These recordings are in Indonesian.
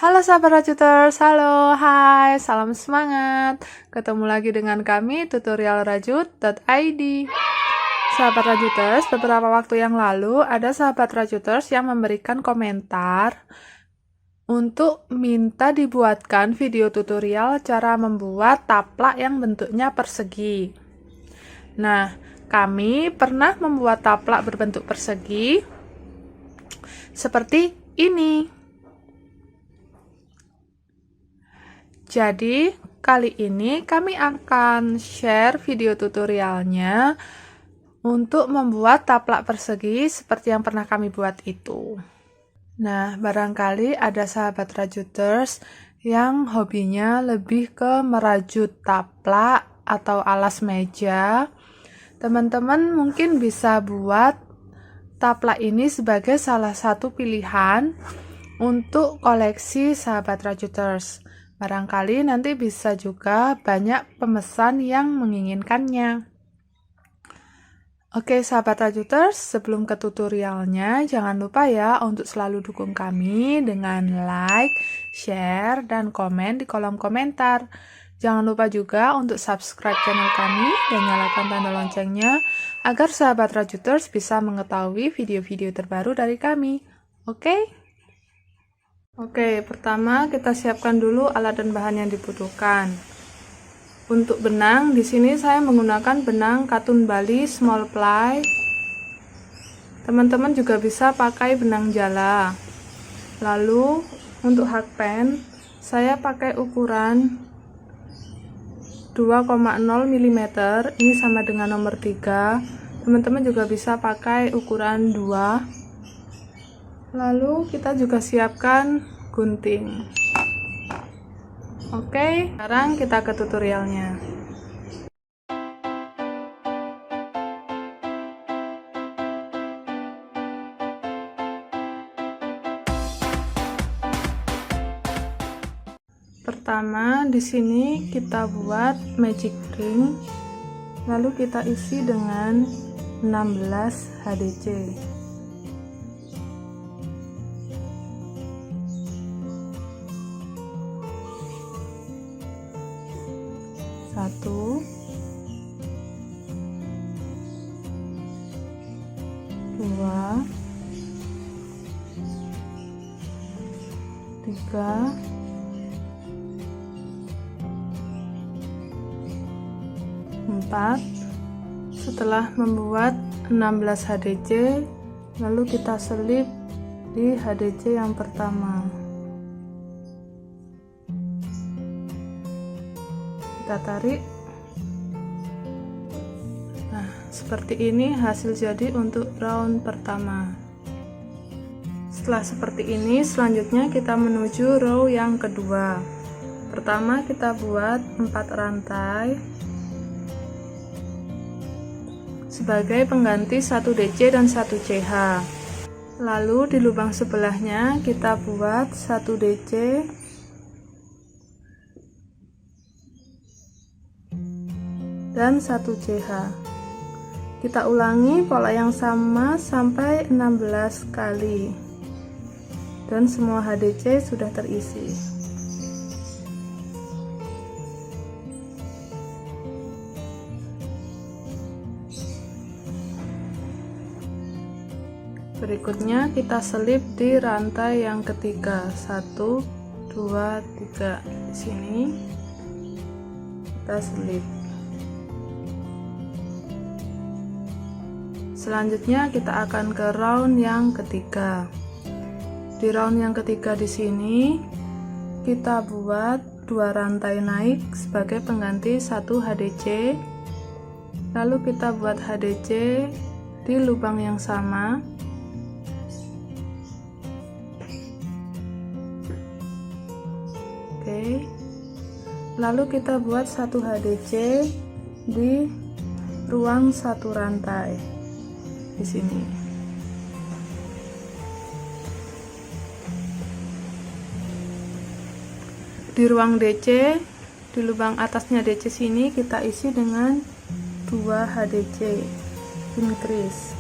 Halo sahabat Rajuters, halo, hai, salam semangat. Ketemu lagi dengan kami, tutorial rajut.id. Sahabat Rajuters, beberapa waktu yang lalu ada sahabat Rajuters yang memberikan komentar untuk minta dibuatkan video tutorial cara membuat taplak yang bentuknya persegi. Nah, kami pernah membuat taplak berbentuk persegi seperti ini. Jadi, kali ini kami akan share video tutorialnya untuk membuat taplak persegi seperti yang pernah kami buat itu. Nah, barangkali ada sahabat Rajuters yang hobinya lebih ke merajut taplak atau alas meja. Teman-teman mungkin bisa buat taplak ini sebagai salah satu pilihan untuk koleksi sahabat Rajuters. Barangkali nanti bisa juga banyak pemesan yang menginginkannya. Oke sahabat Rajuters, sebelum ke tutorialnya, jangan lupa ya untuk selalu dukung kami dengan like, share, dan komen di kolom komentar. Jangan lupa juga untuk subscribe channel kami dan nyalakan tanda loncengnya agar sahabat Rajuters bisa mengetahui video-video terbaru dari kami. Oke, pertama kita siapkan dulu alat dan bahan yang dibutuhkan. Untuk benang, di sini saya menggunakan benang katun Bali small ply. Teman-teman juga bisa pakai benang jala. Lalu, untuk hakpen, saya pakai ukuran 2,0 mm, ini sama dengan nomor 3. Teman-teman juga bisa pakai ukuran 2. Lalu kita juga siapkan gunting. Oke, sekarang kita ke tutorialnya. Pertama, di sini kita buat magic ring, lalu kita isi dengan 16 HDC. Satu, dua, tiga, empat. Setelah membuat 16 HDC, lalu kita selip di HDC yang pertama. Kita tarik. Nah, seperti ini hasil jadi untuk round pertama. Setelah seperti ini, selanjutnya kita menuju row yang kedua. Pertama kita buat 4 rantai sebagai pengganti 1 DC dan 1 CH. Lalu di lubang sebelahnya kita buat 1 DC dan 1 CH. Kita ulangi pola yang sama sampai 16 kali dan semua HDC sudah terisi. Berikutnya kita selip di rantai yang ketiga, 1 2 3. Di sini kita selip. Selanjutnya kita akan ke round yang ketiga. Di round yang ketiga di sini kita buat 2 rantai naik sebagai pengganti 1 HDC. Lalu kita buat HDC di lubang yang sama. Oke. Lalu kita buat 1 HDC di ruang 1 rantai. Di sini. Di ruang DC, di lubang atasnya DC sini kita isi dengan 2 HDC increase.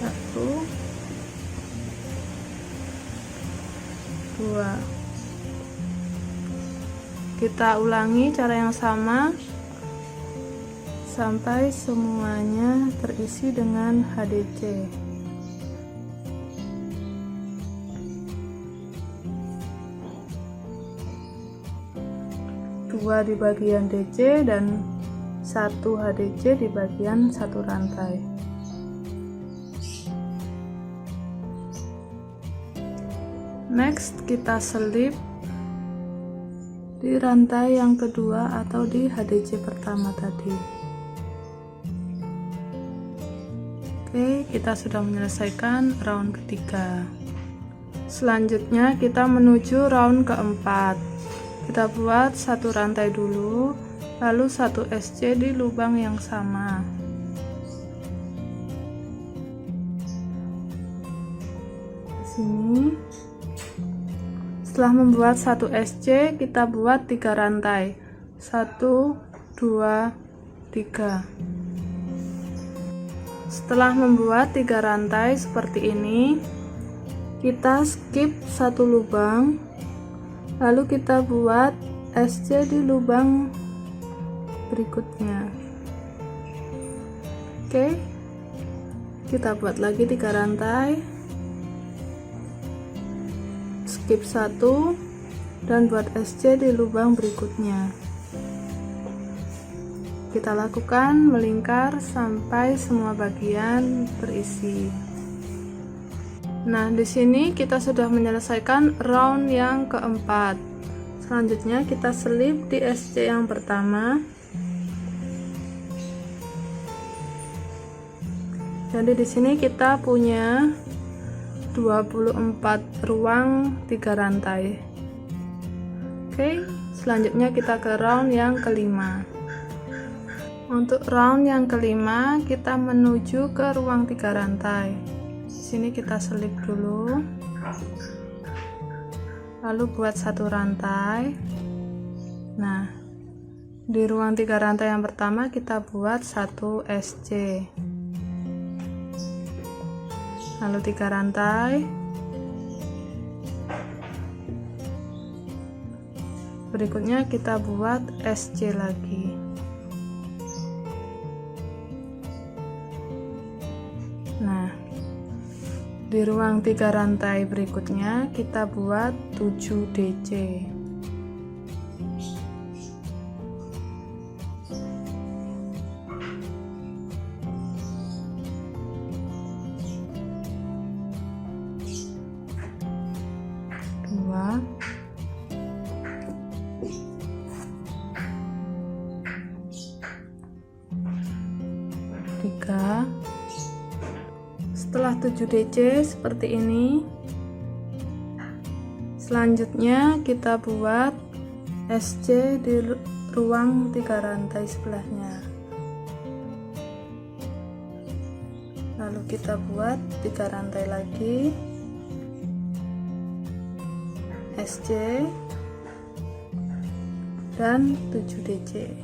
1 2. Kita ulangi cara yang sama sampai semuanya terisi dengan HDC. Dua di bagian DC dan 1 HDC di bagian satu rantai. Next, kita selip di rantai yang kedua atau di HDC pertama tadi. Oke, kita sudah menyelesaikan round ketiga. Selanjutnya kita menuju round keempat. Kita buat satu rantai dulu, lalu satu SC di lubang yang sama. Di sini. Setelah membuat satu SC, kita buat 3 rantai. 1, 2, 3. Setelah membuat 3 rantai seperti ini, kita skip satu lubang, lalu kita buat SC di lubang berikutnya. Oke, kita buat lagi 3 rantai, skip 1 dan buat SC di lubang berikutnya. Kita lakukan melingkar sampai semua bagian terisi. Nah, di sini kita sudah menyelesaikan round yang keempat. Selanjutnya kita selip di SC yang pertama. Jadi di sini kita punya 24 ruang 3 rantai. Oke, selanjutnya kita ke round yang kelima. Untuk round yang kelima, kita menuju ke ruang 3 rantai. Di sini kita selip dulu, lalu buat satu rantai. Nah, di ruang 3 rantai yang pertama kita buat satu SC, lalu 3 rantai, berikutnya kita buat SC lagi. Nah, di ruang 3 rantai berikutnya kita buat 7 DC. Dua, tiga. Setelah 7 DC seperti ini, selanjutnya kita buat SC di ruang 3 rantai sebelahnya, lalu kita buat 3 rantai lagi, SC dan 7 DC.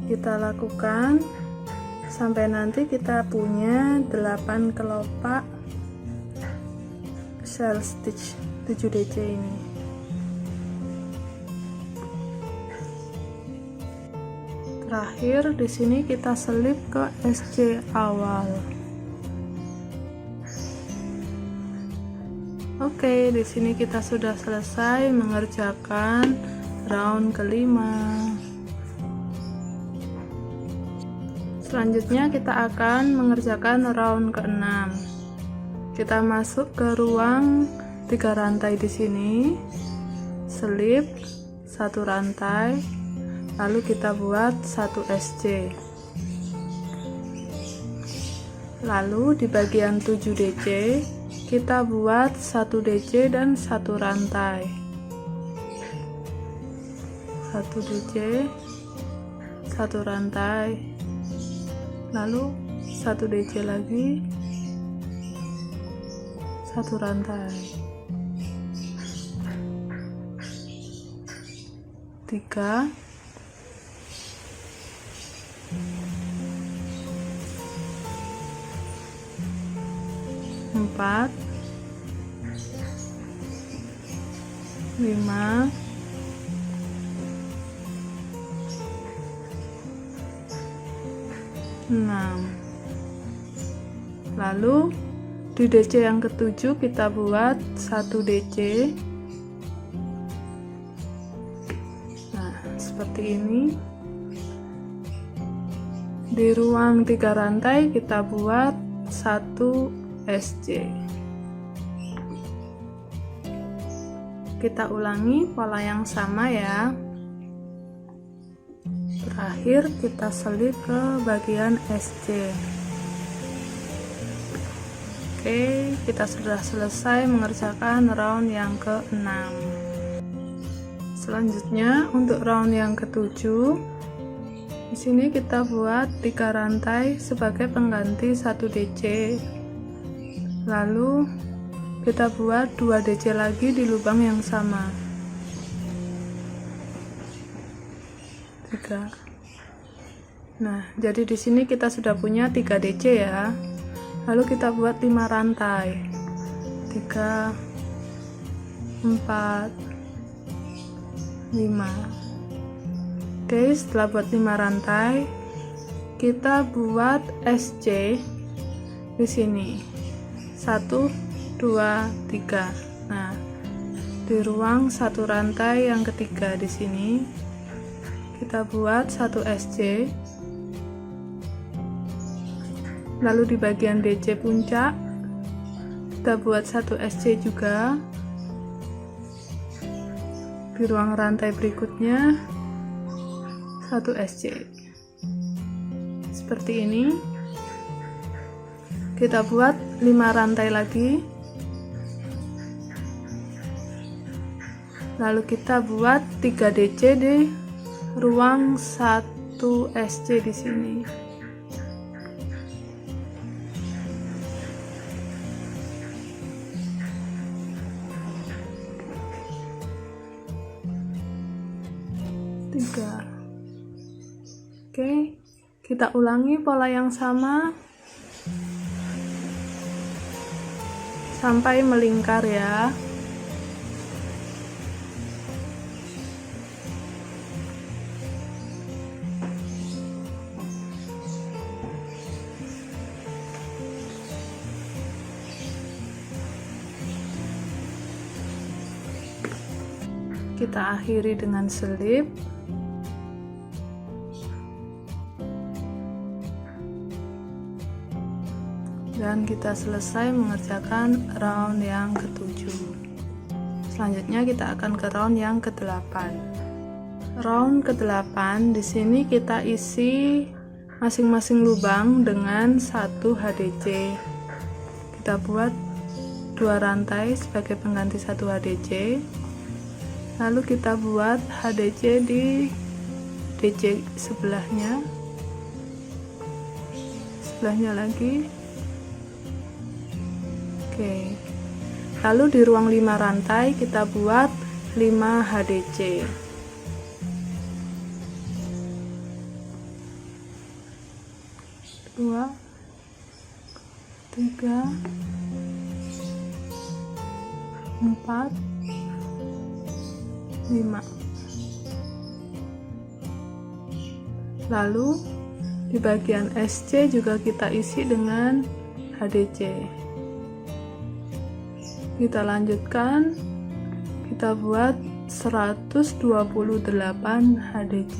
Kita lakukan sampai nanti kita punya 8 kelopak shell stitch 7 DC ini. Terakhir di sini kita selip ke SC awal. Oke, di sini kita sudah selesai mengerjakan round kelima. Selanjutnya kita akan mengerjakan round ke-6. Kita masuk ke ruang 3 rantai di sini, selip satu rantai, lalu kita buat satu SC. Lalu di bagian 7 DC kita buat 1 DC dan 1 rantai. 1 DC, 1 rantai, lalu 1 DC lagi, 1 rantai, 3, 4, 4, 5, 6. Lalu di DC yang ketujuh kita buat 1 DC. Nah, seperti ini. Di ruang 3 rantai kita buat 1 SC. Kita ulangi pola yang sama ya. Terakhir kita selip ke bagian SC. Oke, kita sudah selesai mengerjakan round yang ke-6. Selanjutnya untuk round yang ke-7, di sini kita buat 3 rantai sebagai pengganti 1 DC. Lalu kita buat 2 DC lagi di lubang yang sama. 3. Nah, jadi di sini kita sudah punya 3 DC ya. Lalu kita buat 5 rantai. 3, 4, 5. Oke, setelah buat 5 rantai, kita buat SC di sini. 1, 2, 3. Nah, di ruang 1 rantai yang ketiga di sini, kita buat 1 SC. Lalu di bagian DC puncak kita buat 1 SC juga. Di ruang rantai berikutnya 1 SC. Seperti ini. Kita buat 5 rantai lagi. Lalu kita buat 3 DC di ruang 1 SC di sini. Oke, kita ulangi pola yang sama sampai melingkar ya. Kita akhiri dengan selip. Dan kita selesai mengerjakan round yang ke-7. Selanjutnya kita akan ke round yang ke-8. Round ke-8 di sini kita isi masing-masing lubang dengan 1 HDC. Kita buat 2 rantai sebagai pengganti 1 HDC. Lalu kita buat HDC di DC sebelahnya lagi. Oke, lalu di ruang 5 rantai kita buat 5 HDC. Dua, 3, 4, 5. Lalu di bagian SC juga kita isi dengan HDC. Kita lanjutkan, kita buat 128 HDC.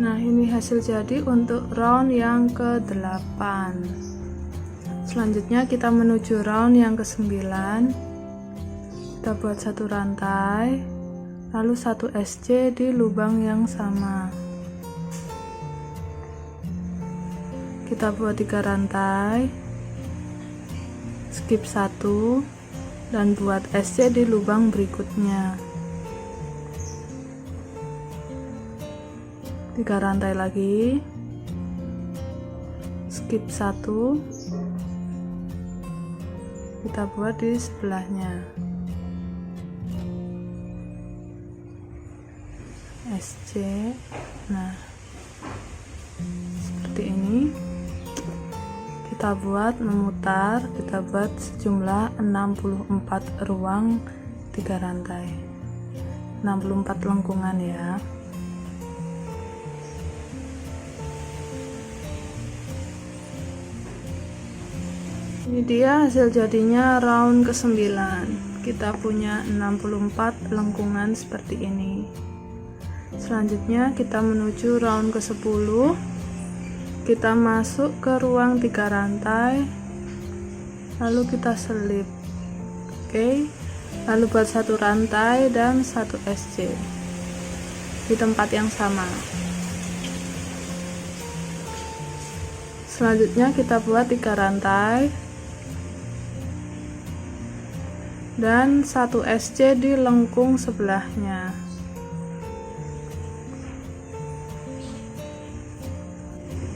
Nah, ini hasil jadi untuk round yang ke-8. Selanjutnya kita menuju round yang ke-9. Kita buat 1 rantai, lalu 1 SC di lubang yang sama. Kita buat 3 rantai, skip 1, dan buat SC di lubang berikutnya. 3 rantai lagi, skip 1, kita buat di sebelahnya. SC. Nah, kita buat memutar, kita buat sejumlah 64 ruang 3 rantai, 64 lengkungan ya. Ini dia hasil jadinya round ke-9. Kita punya 64 lengkungan seperti ini. Selanjutnya kita menuju round ke-10. Kita masuk ke ruang 3 rantai, lalu kita selip. Oke, lalu buat 1 rantai dan 1 SC di tempat yang sama. Selanjutnya kita buat 3 rantai dan 1 SC di lengkung sebelahnya.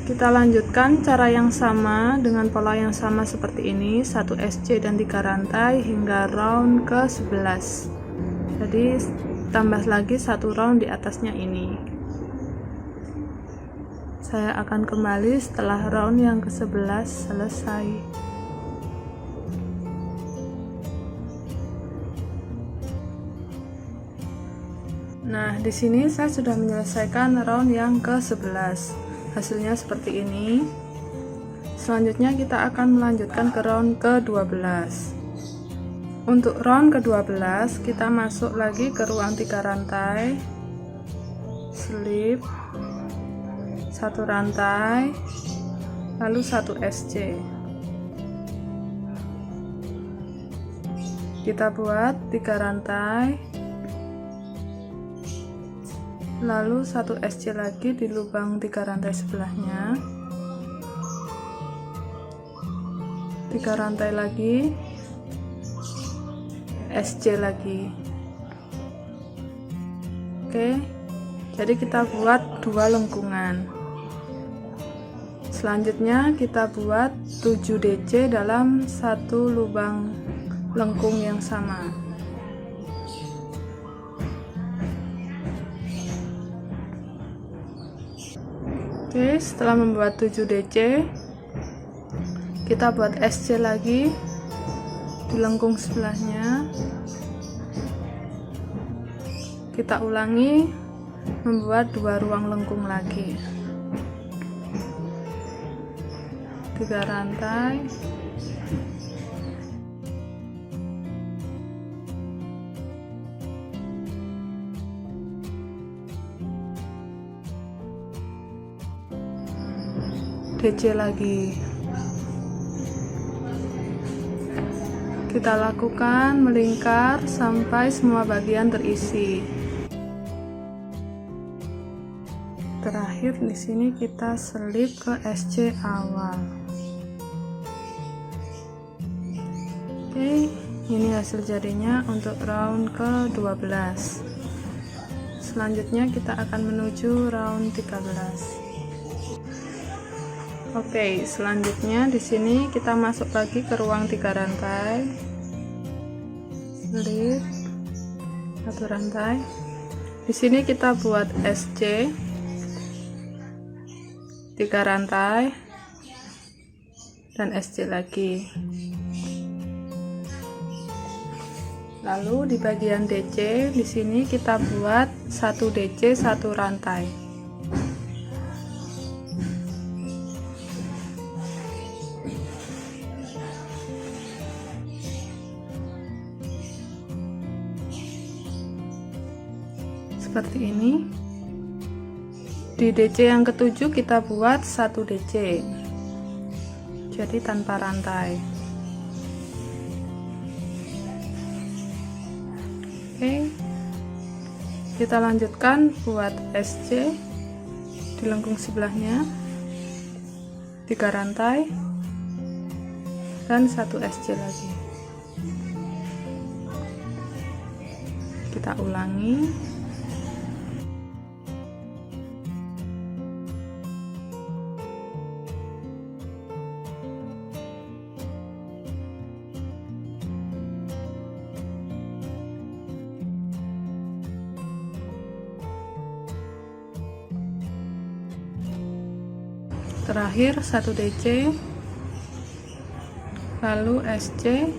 Kita lanjutkan cara yang sama dengan pola yang sama seperti ini, 1 SC dan 3 rantai hingga round ke-11. Jadi tambah lagi 1 round di atasnya ini. Saya akan kembali setelah round yang ke-11 selesai. Nah, di sini saya sudah menyelesaikan round yang ke-11. Hasilnya seperti ini. Selanjutnya kita akan melanjutkan ke round ke-12. Untuk round ke-12 kita masuk lagi ke ruang 3 rantai, slip, 1 rantai, lalu 1 SC. Kita buat 3 rantai, lalu 1 SC lagi di lubang 3 rantai sebelahnya, 3 rantai lagi, SC lagi. Oke, jadi kita buat 2 lengkungan. Selanjutnya kita buat 7 DC dalam 1 lubang lengkung yang sama. Oke, setelah membuat 7 DC, kita buat SC lagi di lengkung sebelahnya. Kita ulangi membuat 2 ruang lengkung lagi, 3 rantai, DC lagi. Kita lakukan melingkar sampai semua bagian terisi. Terakhir di sini kita selip ke SC awal. Oke, ini hasil jadinya untuk round ke-12. Selanjutnya kita akan menuju round 13. Oke, selanjutnya di sini kita masuk lagi ke ruang 3 rantai, slip, 1 rantai. Di sini kita buat SC, 3 rantai, dan SC lagi. Lalu di bagian DC, di sini kita buat 1 DC 1 rantai. Seperti ini. Di DC yang ke-7 kita buat 1 DC, jadi tanpa rantai. Oke, kita lanjutkan buat SC di lengkung sebelahnya, 3 rantai dan 1 SC lagi. Kita ulangi. Terakhir 1 DC, lalu SC,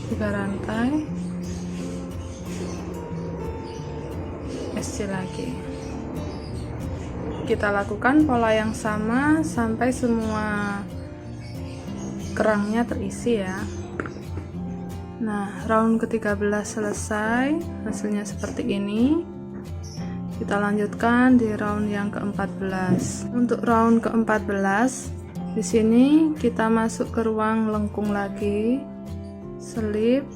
tiga rantai, SC lagi. Kita lakukan pola yang sama sampai semua kerangnya terisi ya. Nah, round ke-13 selesai, hasilnya seperti ini. Kita lanjutkan di round yang ke-14. Untuk round ke-14, di sini kita masuk ke ruang lengkung lagi, selip,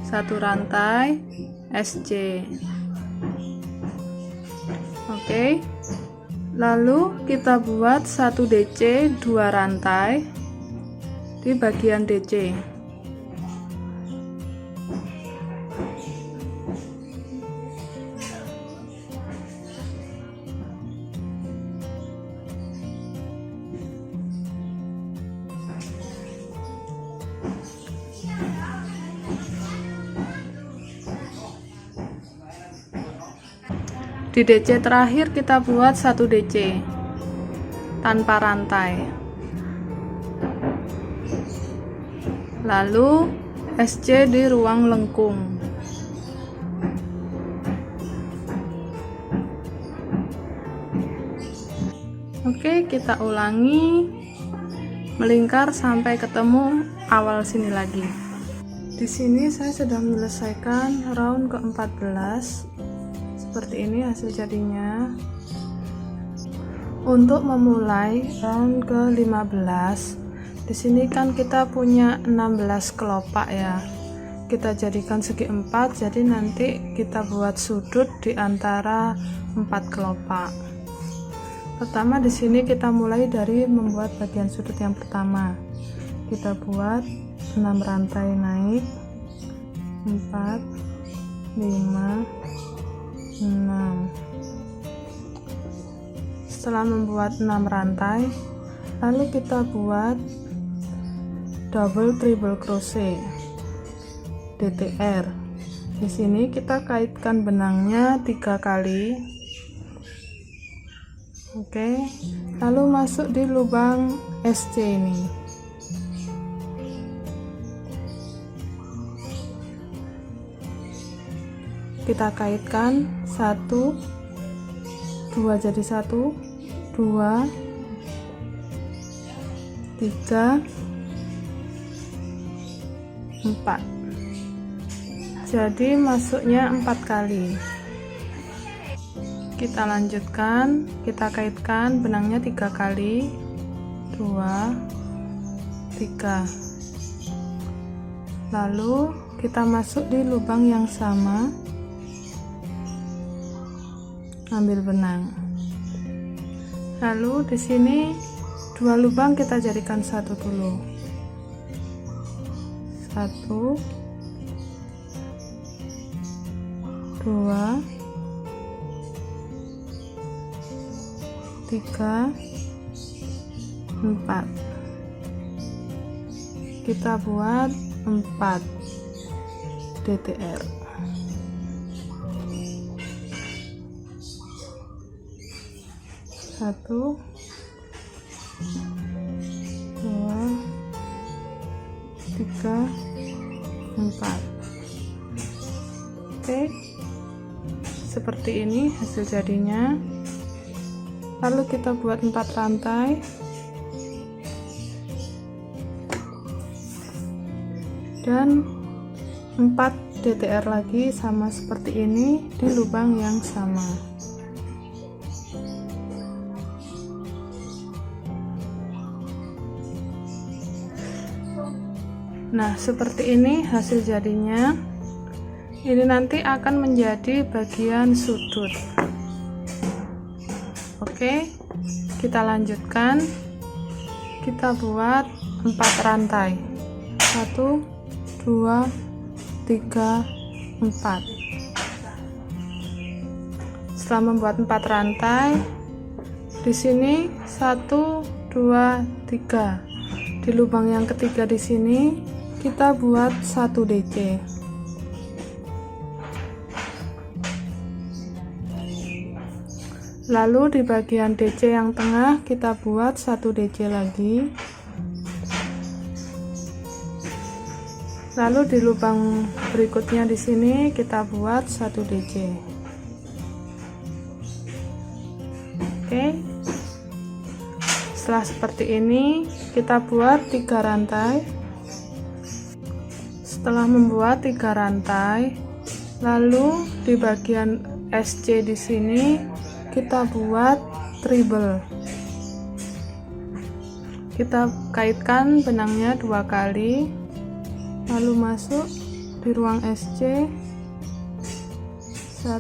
satu rantai, SC. Oke. Lalu kita buat 1 DC 2 rantai di bagian DC. Di DC terakhir kita buat 1 DC tanpa rantai, lalu SC di ruang lengkung. Oke, kita ulangi melingkar sampai ketemu awal sini lagi. Di sini saya sudah menyelesaikan round ke-14. Seperti ini hasil jadinya. Untuk memulai round ke-15, di sini kan kita punya 16 kelopak ya. Kita jadikan segi 4, jadi nanti kita buat sudut di antara 4 kelopak. Pertama di sini kita mulai dari membuat bagian sudut yang pertama. Kita buat 6 rantai naik, 4, 5, 6. Setelah membuat 6 rantai, lalu kita buat double triple crochet DTR. Di sini kita kaitkan benangnya 3 kali. Oke, lalu masuk di lubang SC ini. Kita kaitkan 1, 2 jadi 1, 2, 3, 4. Jadi masuknya 4 kali. Kita lanjutkan, kita kaitkan benangnya 3 kali, 2, 3. Lalu kita masuk di lubang yang sama, ambil benang. Lalu di sini 2 lubang kita jadikan 1 dulu. 1, 2, 3, 4. Kita buat 4 DTR. 1, 2, 3, 4. Oke, seperti ini hasil jadinya. Lalu kita buat 4 rantai, dan 4 DTR lagi sama seperti ini di lubang yang sama. Nah, seperti ini hasil jadinya. Ini nanti akan menjadi bagian sudut. Oke, kita lanjutkan. Kita buat 4 rantai. 1, 2, 3, 4. Setelah membuat 4 rantai, di sini 1, 2, 3. Di lubang yang ketiga di sini kita buat 1 DC. Lalu di bagian DC yang tengah kita buat 1 DC lagi. Lalu di lubang berikutnya di sini kita buat 1 DC. Oke. Setelah seperti ini, kita buat 3 rantai. Setelah membuat 3 rantai, lalu di bagian SC di sini kita buat treble. Kita kaitkan benangnya 2 kali, lalu masuk di ruang SC. 1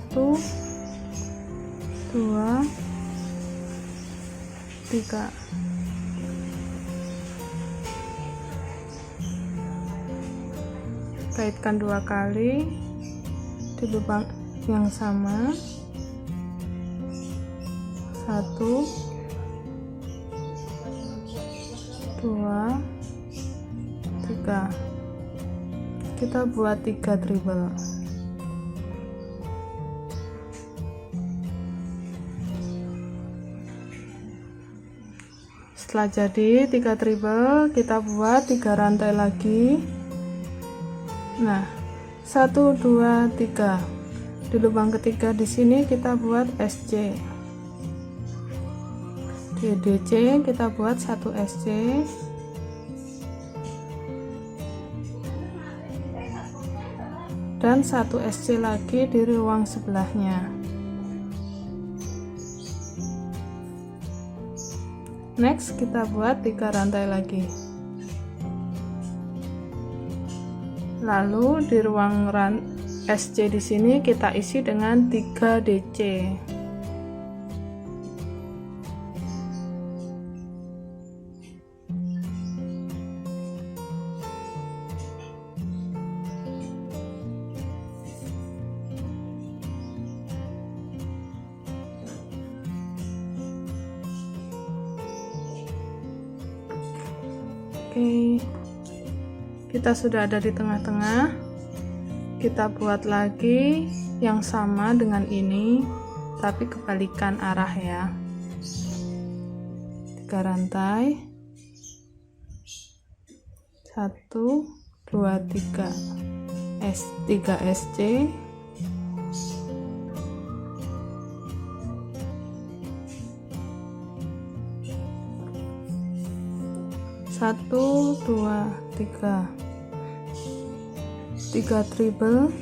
2 3. Kaitkan 2 kali di lubang yang sama. 1 2 3. Kita buat 3 treble. Setelah jadi 3 treble, kita buat 3 rantai lagi. Nah, 1 2 3. Di lubang ketiga di sini kita buat SC. Di DC kita buat 1 SC. Dan 1 SC lagi di ruang sebelahnya. Next kita buat 3 rantai lagi. Lalu di ruang SC di sini kita isi dengan 3 DC. Oke, kita sudah ada di tengah-tengah. Kita buat lagi yang sama dengan ini, tapi kebalikan arah ya. 3 rantai. 1 2 3 3 SC. 1 2 3 3 treble.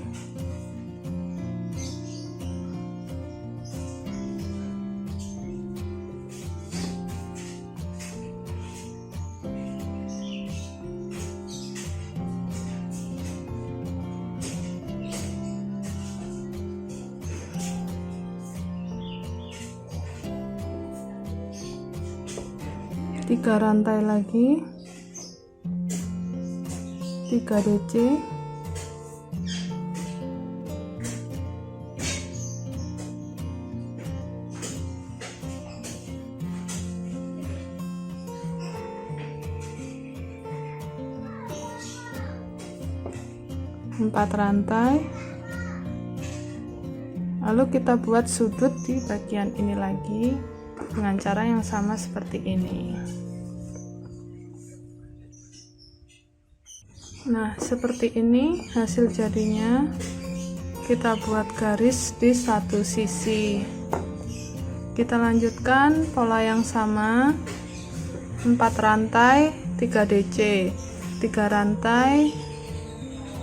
Tiga rantai lagi, 3 DC. Empat rantai, lalu kita buat sudut di bagian ini lagi dengan cara yang sama seperti ini. Nah, seperti ini hasil jadinya. Kita buat garis di satu sisi. Kita lanjutkan pola yang sama. 4 rantai, 3 DC, 3 rantai,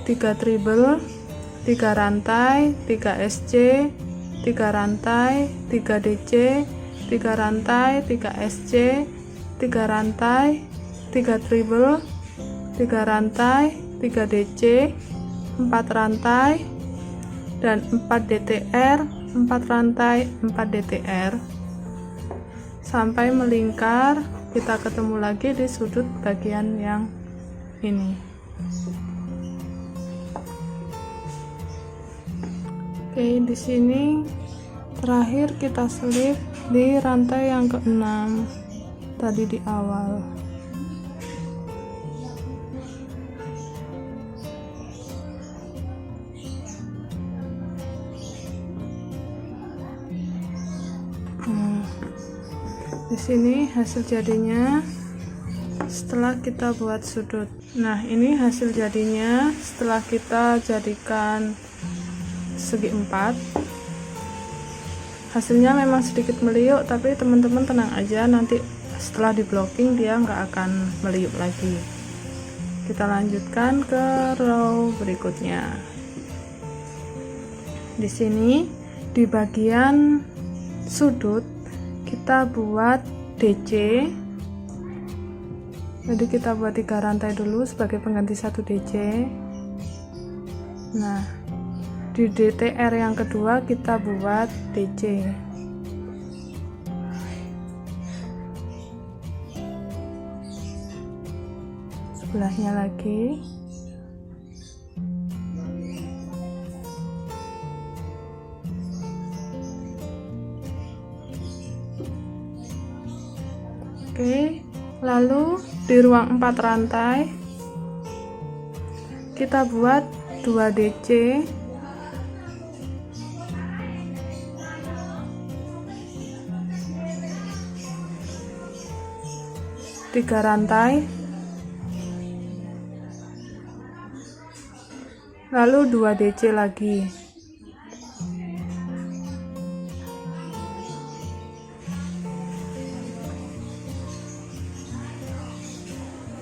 3 treble, 3 rantai, 3 SC, 3 rantai, 3 DC, 3 rantai, 3 SC, 3 rantai, 3 treble, 3 rantai, 3 DC, 4 rantai, dan 4 DTR, 4 rantai, 4 DTR, sampai melingkar. Kita ketemu lagi di sudut bagian yang ini. Oke, di sini terakhir kita selip di rantai yang ke-6 tadi di awal. Di sini hasil jadinya setelah kita buat sudut. Nah, ini hasil jadinya setelah kita jadikan segi 4. Hasilnya memang sedikit meliuk, tapi teman-teman tenang aja, nanti setelah di blocking dia nggak akan meliuk lagi. Kita lanjutkan ke row berikutnya. Di sini di bagian sudut kita buat DC. Jadi kita buat 3 rantai dulu sebagai pengganti 1 DC. Nah, di DTR yang kedua kita buat DC. Sebelahnya lagi. Oke, lalu di ruang 4 rantai kita buat 2 DC, tiga rantai, lalu 2 DC lagi.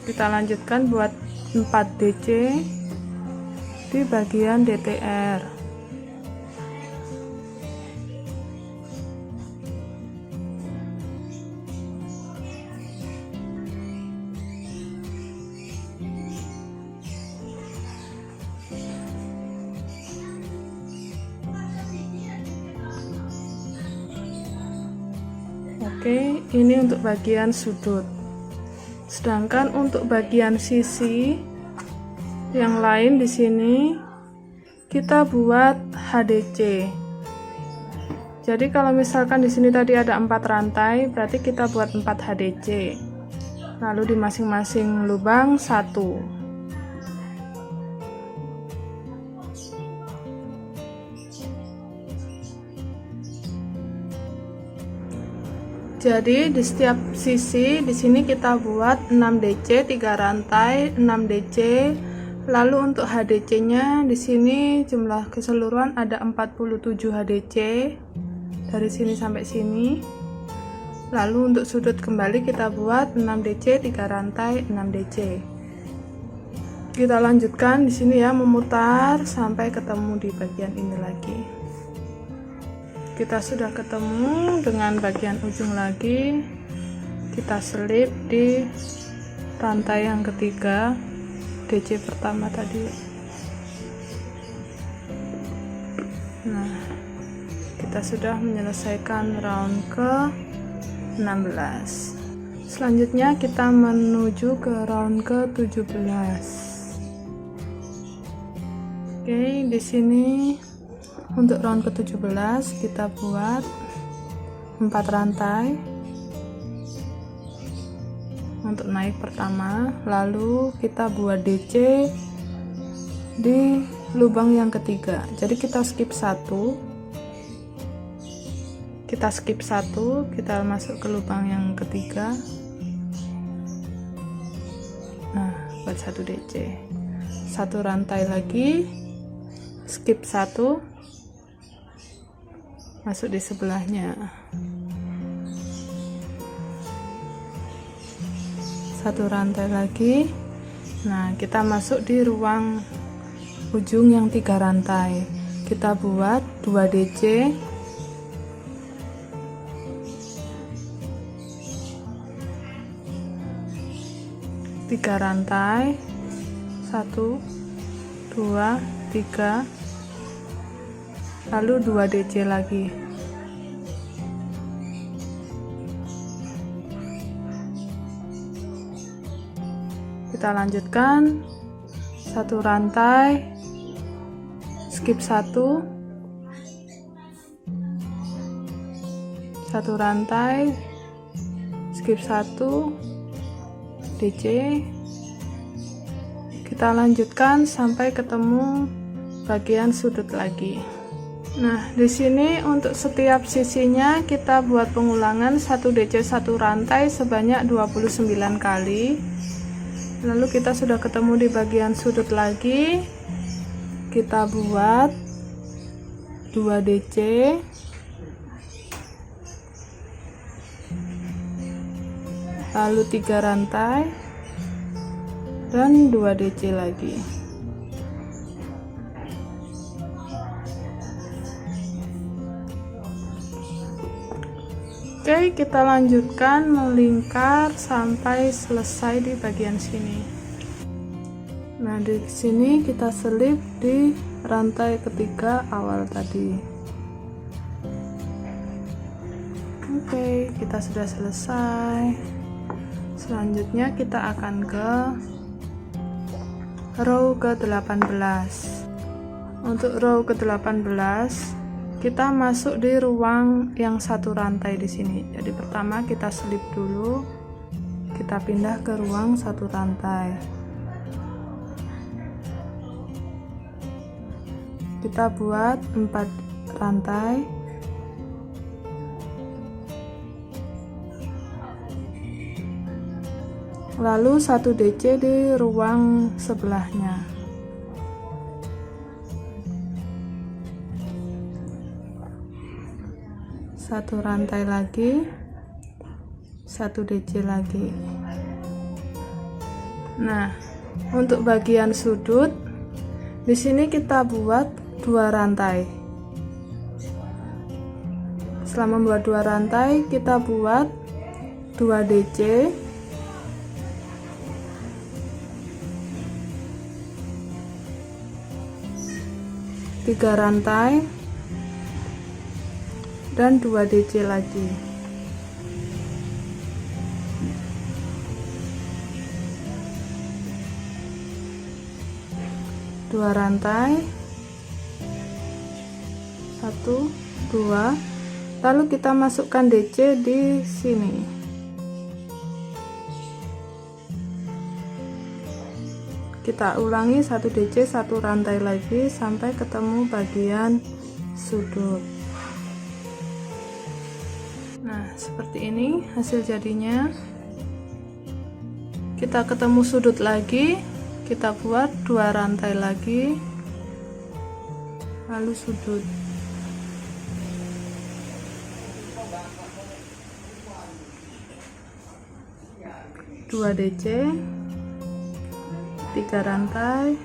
Kita lanjutkan buat 4 DC di bagian DTR. Oke, ini untuk bagian sudut. Sedangkan untuk bagian sisi yang lain di sini kita buat HDC. Jadi kalau misalkan di sini tadi ada 4 rantai, berarti kita buat 4 HDC. Lalu di masing-masing lubang 1. Jadi di setiap sisi di sini kita buat 6 DC, 3 rantai, 6 DC. Lalu untuk HDC-nya di sini jumlah keseluruhan ada 47 HDC dari sini sampai sini. Lalu untuk sudut kembali kita buat 6 DC, 3 rantai, 6 DC. Kita lanjutkan di sini ya, memutar sampai ketemu di bagian ini lagi. Kita sudah ketemu dengan bagian ujung lagi, kita selip di rantai yang ketiga DC pertama tadi. Nah, kita sudah menyelesaikan round ke 16. Selanjutnya kita menuju ke round ke 17. Oke, di sini untuk round ke-17 kita buat 4 rantai untuk naik pertama, lalu kita buat DC di lubang yang ketiga. Jadi kita skip 1, kita masuk ke lubang yang ketiga. Nah, buat 1 DC, 1 rantai lagi, skip 1, masuk di sebelahnya, 1 rantai lagi. Nah, kita masuk di ruang ujung yang 3 rantai, kita buat 2 DC, 3 rantai, 1, 2, 3, lalu 2 DC lagi. Kita lanjutkan 1 rantai, skip 1, 1 rantai, skip 1, DC. Kita lanjutkan sampai ketemu bagian sudut lagi. Nah, di sini untuk setiap sisinya kita buat pengulangan 1 DC 1 rantai sebanyak 29 kali. Lalu kita sudah ketemu di bagian sudut lagi. Kita buat 2 DC. Lalu 3 rantai dan 2 DC lagi. Oke, kita lanjutkan melingkar sampai selesai di bagian sini. Nah, di sini kita selip di rantai ketiga awal tadi. Oke, kita sudah selesai. Selanjutnya kita akan ke row ke-18. Untuk row ke-18 kita masuk di ruang yang 1 rantai di sini. Jadi pertama kita selip dulu, kita pindah ke ruang 1 rantai. Kita buat 4 rantai. Lalu 1 DC di ruang sebelahnya. Satu rantai lagi, 1 DC lagi. Nah, untuk bagian sudut di sini kita buat 2 rantai. Setelah membuat 2 rantai, kita buat 2 DC, tiga rantai dan 2 DC lagi. Dua rantai, 1, 2, lalu kita masukkan DC di sini. Kita ulangi 1 DC 1 rantai lagi sampai ketemu bagian sudut. Nah, seperti ini hasil jadinya. Kita ketemu sudut lagi, kita buat 2 rantai lagi, lalu sudut. Dua DC, 3 rantai,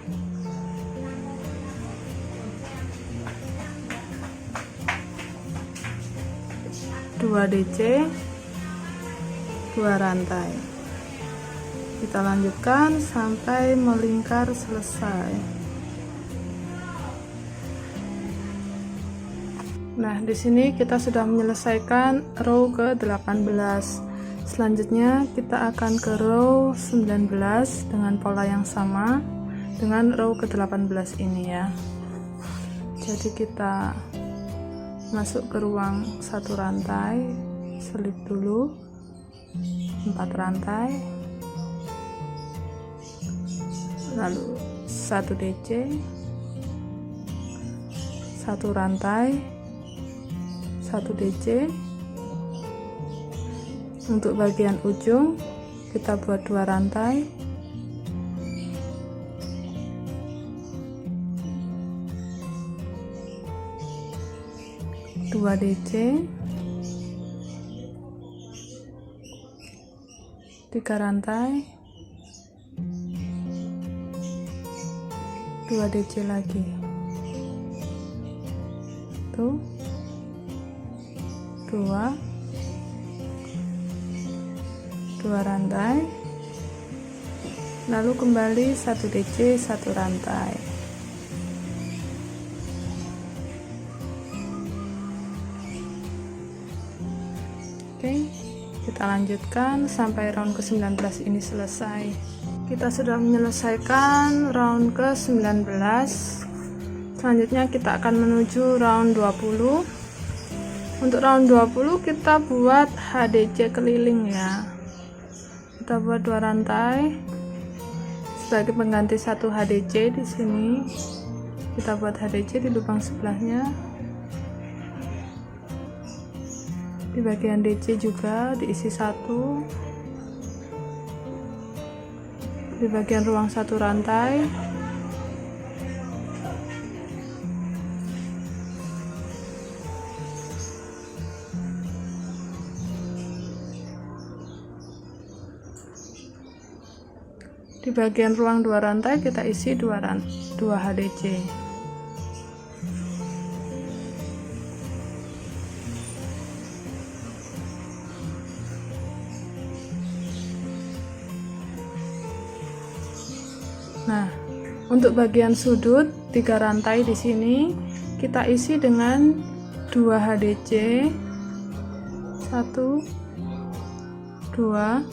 dua DC, 2 rantai. Kita lanjutkan sampai melingkar selesai. Nah, di sini kita sudah menyelesaikan row ke-18. Selanjutnya kita akan ke row 19 dengan pola yang sama dengan row ke-18 ini ya. Jadi kita masuk ke ruang 1 rantai, selip dulu 4 rantai, lalu 1 DC, 1 rantai, 1 DC. Untuk bagian ujung kita buat 2 rantai, dua DC, 3 rantai, 2 DC lagi. Tuh, 2 rantai, lalu kembali 1 DC 1 rantai. Oke, kita lanjutkan sampai round ke-19 ini selesai. Kita sudah menyelesaikan round ke-19. Selanjutnya kita akan menuju round 20. Untuk round 20 kita buat HDC keliling ya. Kita buat 2 rantai sebagai pengganti 1 HDC di sini. Kita buat HDC di lubang sebelahnya. Di bagian DC juga diisi 1. Di bagian ruang 1 rantai. Di bagian ruang 2 rantai kita isi 2 HDC. Nah, untuk bagian sudut 3 rantai di sini kita isi dengan 2 HDC. 1 2,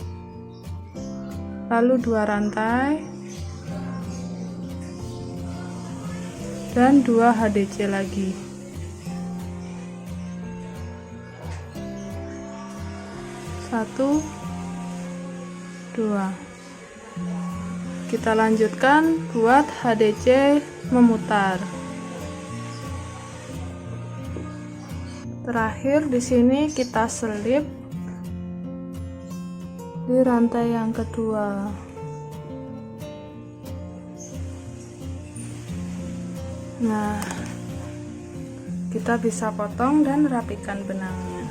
lalu 2 rantai dan 2 HDC lagi. Satu, 2. Kita lanjutkan buat HDC memutar. Terakhir di sini kita selip di rantai yang kedua. Nah, kita bisa potong dan rapikan benangnya.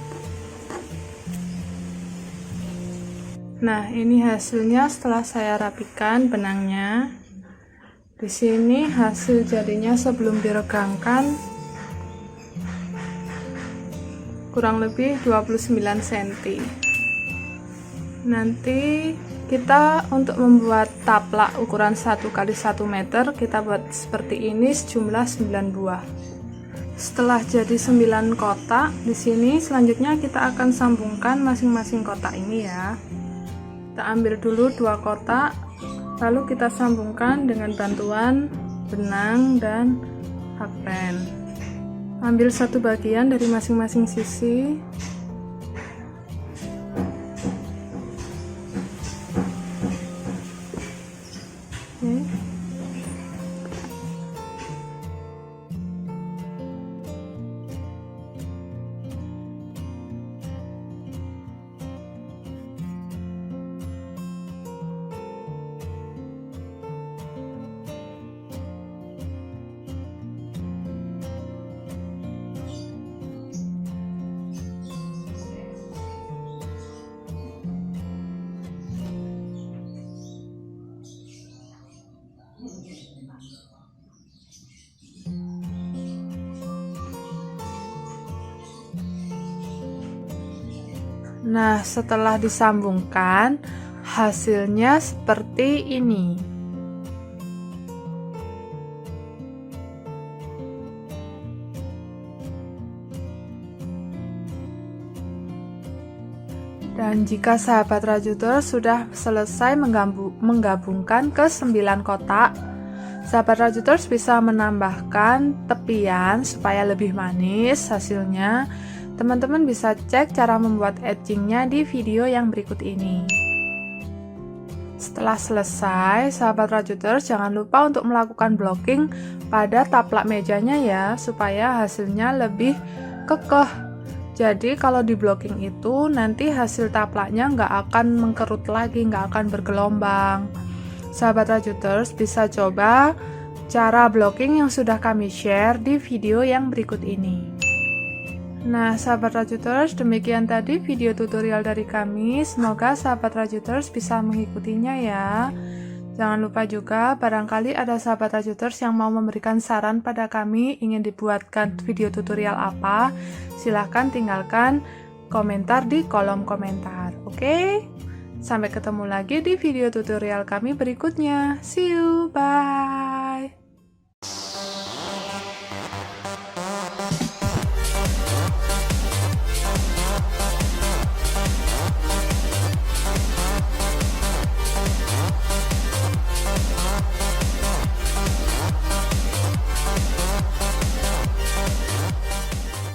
Nah, ini hasilnya setelah saya rapikan benangnya. Di sini hasil jadinya sebelum diregangkan kurang lebih 29 cm. Nanti kita untuk membuat taplak ukuran 1 x 1 meter, kita buat seperti ini sejumlah 9 buah. Setelah jadi 9 kotak, di sini selanjutnya kita akan sambungkan masing-masing kotak ini ya. Kita ambil dulu 2 kotak, lalu kita sambungkan dengan bantuan benang dan hakpen. Ambil satu bagian dari masing-masing sisi. Nah, setelah disambungkan, hasilnya seperti ini. Dan jika sahabat Rajuter sudah selesai menggabungkan ke 9 kotak, sahabat Rajuters bisa menambahkan tepian supaya lebih manis hasilnya. Teman-teman bisa cek cara membuat etchingnya di video yang berikut ini. Setelah selesai, sahabat Rajuters jangan lupa untuk melakukan blocking pada taplak mejanya ya, supaya hasilnya lebih kekeh. Jadi kalau di blocking itu nanti hasil taplaknya nggak akan mengkerut lagi, nggak akan bergelombang. Sahabat Rajuters bisa coba cara blocking yang sudah kami share di video yang berikut ini. Nah, sahabat Rajuters, demikian tadi video tutorial dari kami. Semoga sahabat Rajuters bisa mengikutinya ya. Jangan lupa juga, barangkali ada sahabat Rajuters yang mau memberikan saran pada kami ingin dibuatkan video tutorial apa, silahkan tinggalkan komentar di kolom komentar. Oke? Sampai ketemu lagi di video tutorial kami berikutnya. See you, bye!